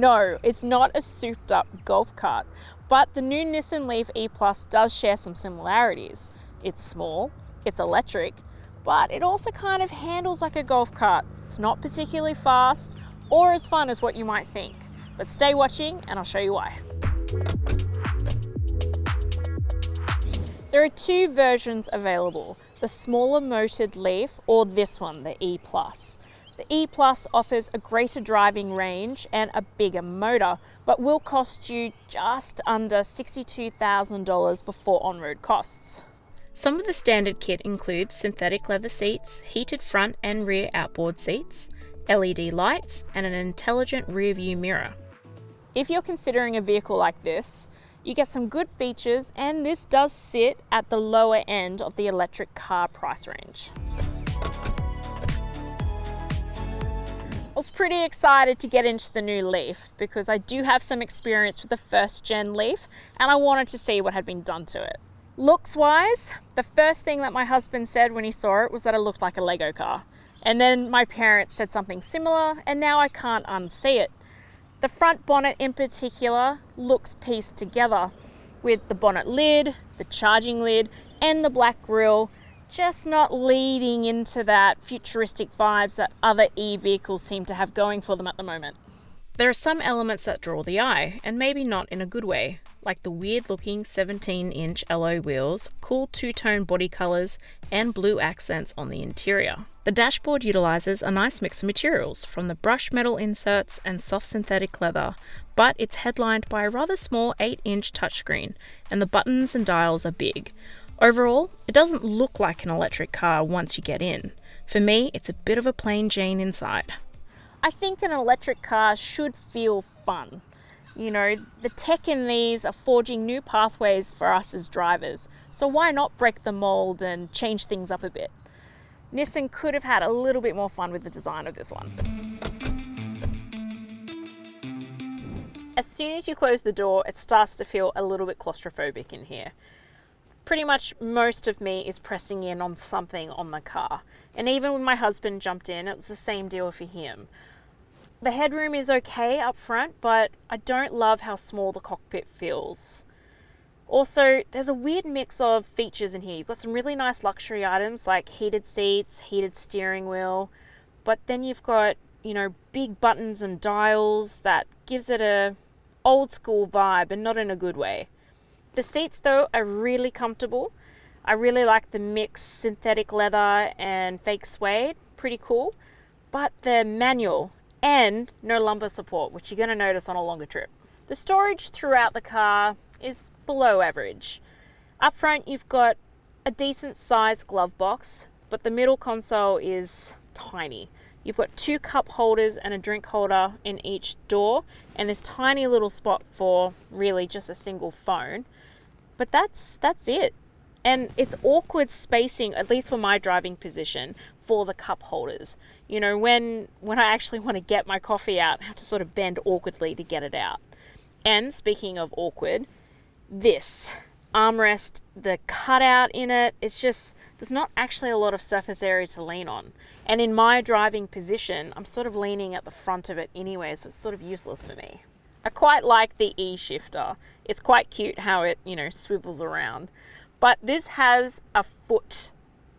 No, it's not a souped up golf cart, but the new Nissan Leaf E Plus does share some similarities. It's small, it's electric, but it also kind of handles like a golf cart. It's not particularly fast or as fun as what you might think, but stay watching and I'll show you why. There are two versions available, the smaller motored Leaf or this one, the E Plus. The E Plus offers a greater driving range and a bigger motor, but will cost you just under $62,000 before on-road costs. Some of the standard kit includes synthetic leather seats, heated front and rear outboard seats, LED lights, and an intelligent rear view mirror. If you're considering a vehicle like this, you get some good features, and this does sit at the lower end of the electric car price range. I was pretty excited to get into the new Leaf because I do have some experience with the first gen Leaf and I wanted to see what had been done to it. Looks wise, the first thing that my husband said when he saw it was that it looked like a Lego car. And then my parents said something similar and now I can't unsee it. The front bonnet in particular looks pieced together with the bonnet lid, the charging lid, and the black grille, just not leading into that futuristic vibes that other e-vehicles seem to have going for them at the moment. There are some elements that draw the eye, and maybe not in a good way, like the weird-looking 17-inch alloy wheels, cool two-tone body colours, and blue accents on the interior. The dashboard utilises a nice mix of materials, from the brushed metal inserts and soft synthetic leather, but it's headlined by a rather small 8-inch touchscreen, and the buttons and dials are big. Overall, it doesn't look like an electric car once you get in. For me, it's a bit of a plain Jane inside. I think an electric car should feel fun. You know, the tech in these are forging new pathways for us as drivers, so why not break the mold and change things up a bit? Nissan could have had a little bit more fun with the design of this one. As soon as you close the door, it starts to feel a little bit claustrophobic in here. Pretty much most of me is pressing in on something on the car. And even when my husband jumped in, it was the same deal for him. The headroom is okay up front, but I don't love how small the cockpit feels. Also, there's a weird mix of features in here. You've got some really nice luxury items like heated seats, heated steering wheel, but then you've got, big buttons and dials that gives it a old school vibe and not in a good way. The seats though are really comfortable. I really like the mixed synthetic leather and fake suede, pretty cool, but they're manual and no lumbar support, which you're going to notice on a longer trip. The storage throughout the car is below average. Up front you've got a decent sized glove box, but the middle console is tiny. You've got 2 cup holders and a drink holder in each door, and this tiny little spot for really just a single phone. But that's it. And it's awkward spacing, at least for my driving position, for the cup holders. When I actually want to get my coffee out, I have to sort of bend awkwardly to get it out. And speaking of awkward, this armrest, the cutout in it, it's just, there's not actually a lot of surface area to lean on. And in my driving position, I'm sort of leaning at the front of it anyway, so it's sort of useless for me. I quite like the E-shifter. It's quite cute how it, swivels around. But this has a foot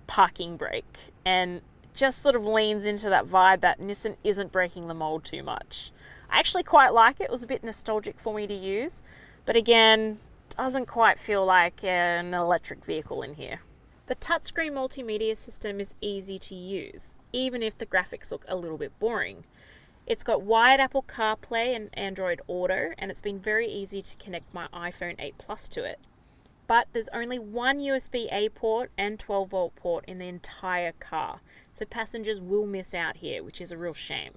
parking brake and just sort of leans into that vibe that Nissan isn't breaking the mold too much. I actually quite like it. It was a bit nostalgic for me to use, but again, doesn't quite feel like an electric vehicle in here. The touchscreen multimedia system is easy to use, even if the graphics look a little bit boring. It's got wired Apple CarPlay and Android Auto, and it's been very easy to connect my iPhone 8 Plus to it. But there's only one USB-A port and 12-volt port in the entire car, so passengers will miss out here, which is a real shame.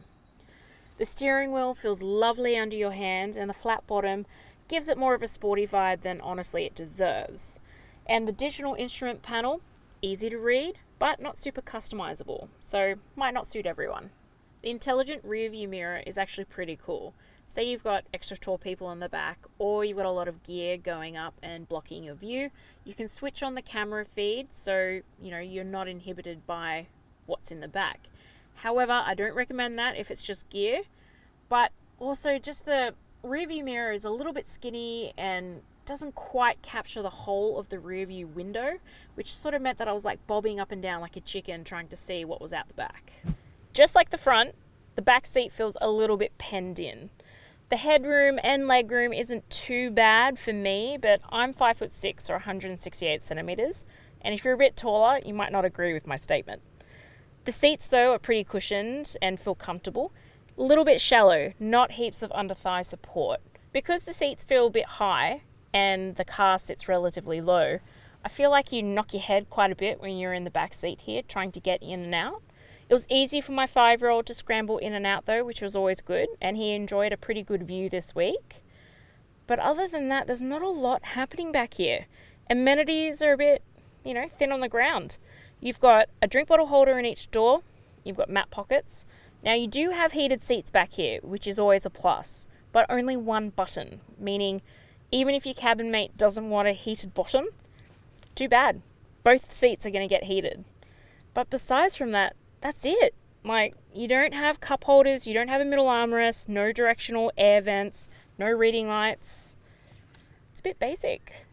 The steering wheel feels lovely under your hand, and the flat bottom gives it more of a sporty vibe than honestly it deserves. And the digital instrument panel, easy to read, but not super customizable, so might not suit everyone. The intelligent rear view mirror is actually pretty cool. Say you've got extra tall people in the back, or you've got a lot of gear going up and blocking your view, you can switch on the camera feed so you're not inhibited by what's in the back. However, I don't recommend that if it's just gear, but Also, just the rear view mirror is a little bit skinny and doesn't quite capture the whole of the rear view window, which sort of meant that I was like bobbing up and down like a chicken trying to see what was out the back. Just like the front, the back seat feels a little bit penned in. The headroom and legroom isn't too bad for me, but I'm 5'6" or 168 centimeters, and if you're a bit taller, you might not agree with my statement. The seats, though, are pretty cushioned and feel comfortable. A little bit shallow, not heaps of under-thigh support. Because the seats feel a bit high and the car sits relatively low, I feel like you knock your head quite a bit when you're in the back seat here trying to get in and out. It was easy for my 5-year-old to scramble in and out though, which was always good, and he enjoyed a pretty good view this week. But other than that, there's not a lot happening back here. Amenities are a bit, thin on the ground. You've got a drink bottle holder in each door. You've got mat pockets. Now you do have heated seats back here, which is always a plus, but only one button, meaning even if your cabin mate doesn't want a heated bottom, too bad. Both seats are going to get heated. But besides from that, that's it. Like, you don't have cup holders, you don't have a middle armrest, no directional air vents, no reading lights. It's a bit basic.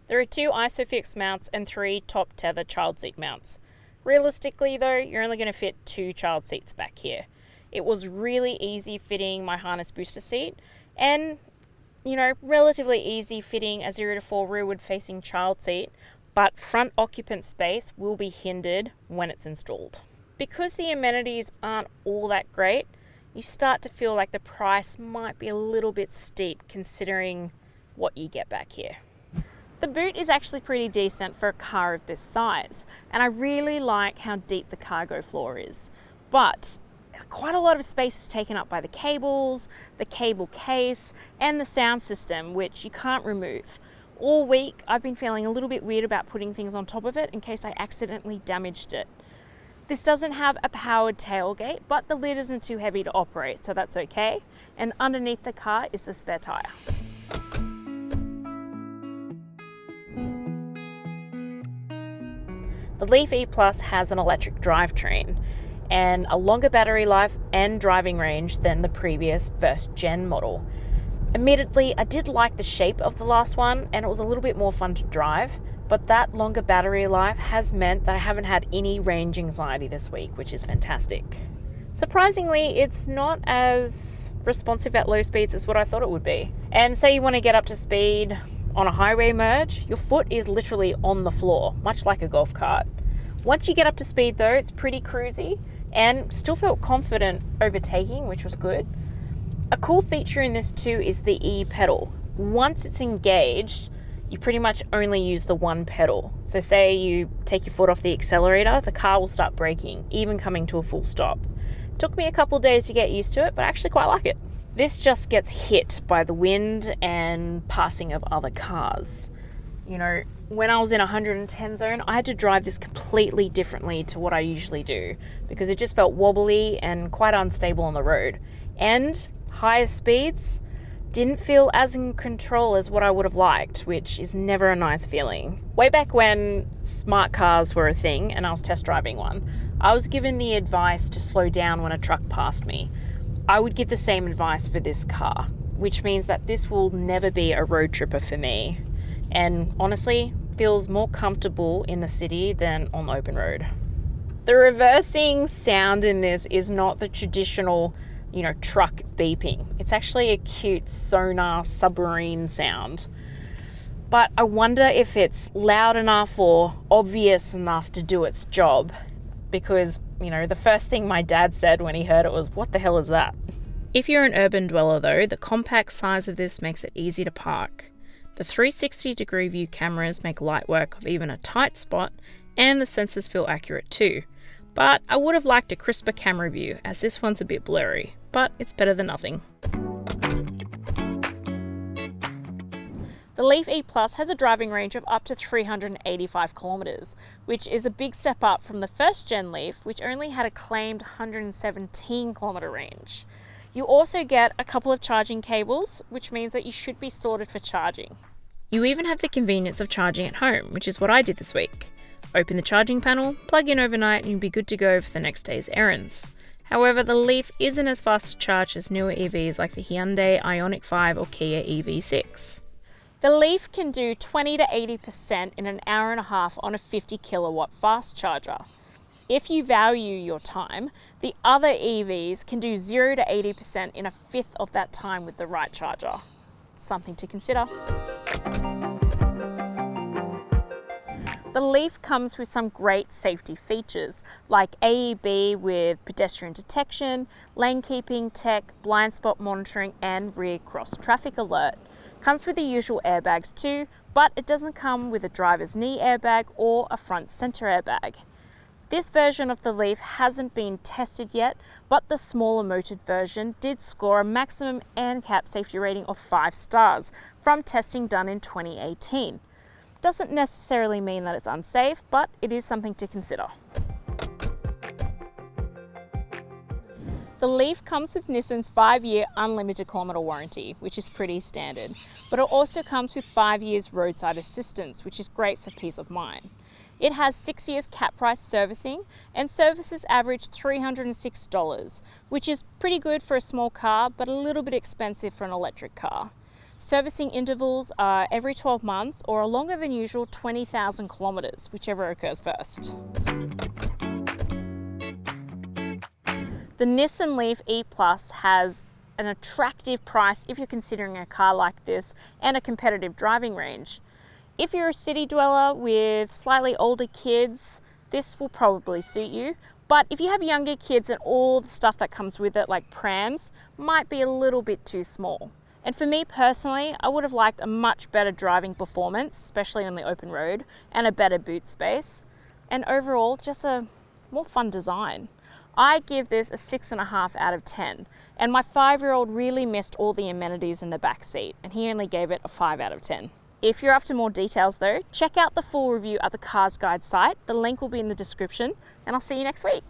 There are 2 ISOFIX mounts and 3 top tether child seat mounts. Realistically though, you're only going to fit 2 child seats back here. It was really easy fitting my harness booster seat and, relatively easy fitting a 0 to 4 rearward facing child seat, but front occupant space will be hindered when it's installed. Because the amenities aren't all that great, you start to feel like the price might be a little bit steep considering what you get back here. The boot is actually pretty decent for a car of this size, and I really like how deep the cargo floor is. But quite a lot of space is taken up by the cables, the cable case, and the sound system, which you can't remove. All week, I've been feeling a little bit weird about putting things on top of it in case I accidentally damaged it. This doesn't have a powered tailgate, but the lid isn't too heavy to operate, so that's okay. And underneath the car is the spare tire. The Leaf E Plus has an electric drivetrain and a longer battery life and driving range than the previous first gen model. Admittedly, I did like the shape of the last one and it was a little bit more fun to drive, but that longer battery life has meant that I haven't had any range anxiety this week, which is fantastic. Surprisingly, it's not as responsive at low speeds as what I thought it would be. And say you want to get up to speed on a highway merge, your foot is literally on the floor, much like a golf cart. Once you get up to speed though, it's pretty cruisy and still felt confident overtaking, which was good. A cool feature in this too is the E pedal. Once it's engaged, you pretty much only use the one pedal. So say you take your foot off the accelerator, the car will start braking, even coming to a full stop. Took me a couple of days to get used to it, but I actually quite like it. This just gets hit by the wind and passing of other cars. When I was in 110 zone, I had to drive this completely differently to what I usually do because it just felt wobbly and quite unstable on the road. And higher speeds didn't feel as in control as what I would have liked, which is never a nice feeling. Way back when smart cars were a thing and I was test driving one, I was given the advice to slow down when a truck passed me. I would give the same advice for this car, which means that this will never be a road tripper for me. And honestly, feels more comfortable in the city than on the open road. The reversing sound in this is not the traditional, truck beeping. It's actually a cute sonar submarine sound. But I wonder if it's loud enough or obvious enough to do its job. Because, the first thing my dad said when he heard it was, "What the hell is that?" If you're an urban dweller though, the compact size of this makes it easy to park. The 360-degree view cameras make light work of even a tight spot, and the sensors feel accurate too. But I would have liked a crisper camera view, as this one's a bit blurry, but it's better than nothing. The Leaf E Plus has a driving range of up to 385 kilometres, which is a big step up from the first gen Leaf, which only had a claimed 117 kilometre range. You also get a couple of charging cables, which means that you should be sorted for charging. You even have the convenience of charging at home, which is what I did this week. Open the charging panel, plug in overnight, and you'll be good to go for the next day's errands. However, the Leaf isn't as fast to charge as newer EVs like the Hyundai Ioniq 5 or Kia EV6. The Leaf can do 20 to 80% in an hour and a half on a 50 kilowatt fast charger. If you value your time, the other EVs can do 0 to 80% in a fifth of that time with the right charger. Something to consider. The Leaf comes with some great safety features like AEB with pedestrian detection, lane keeping tech, blind spot monitoring and rear cross traffic alert. Comes with the usual airbags too, but it doesn't come with a driver's knee airbag or a front center airbag. This version of the Leaf hasn't been tested yet, but the smaller motored version did score a maximum ANCAP safety rating of 5 stars from testing done in 2018. Doesn't necessarily mean that it's unsafe, but it is something to consider. The Leaf comes with Nissan's 5-year unlimited kilometre warranty, which is pretty standard, but it also comes with 5 years roadside assistance, which is great for peace of mind. It has 6 years cap price servicing and services average $306, which is pretty good for a small car, but a little bit expensive for an electric car. Servicing intervals are every 12 months or a longer than usual 20,000 kilometres, whichever occurs first. The Nissan Leaf E Plus has an attractive price if you're considering a car like this and a competitive driving range. If you're a city dweller with slightly older kids, this will probably suit you. But if you have younger kids and all the stuff that comes with it, like prams, might be a little bit too small. And for me personally, I would have liked a much better driving performance, especially on the open road, and a better boot space. And overall, just a more fun design. I give this a 6.5 out of 10. And my 5-year-old really missed all the amenities in the back seat, and he only gave it a 5 out of 10. If you're after more details though, check out the full review at the CarsGuide site. The link will be in the description, and I'll see you next week.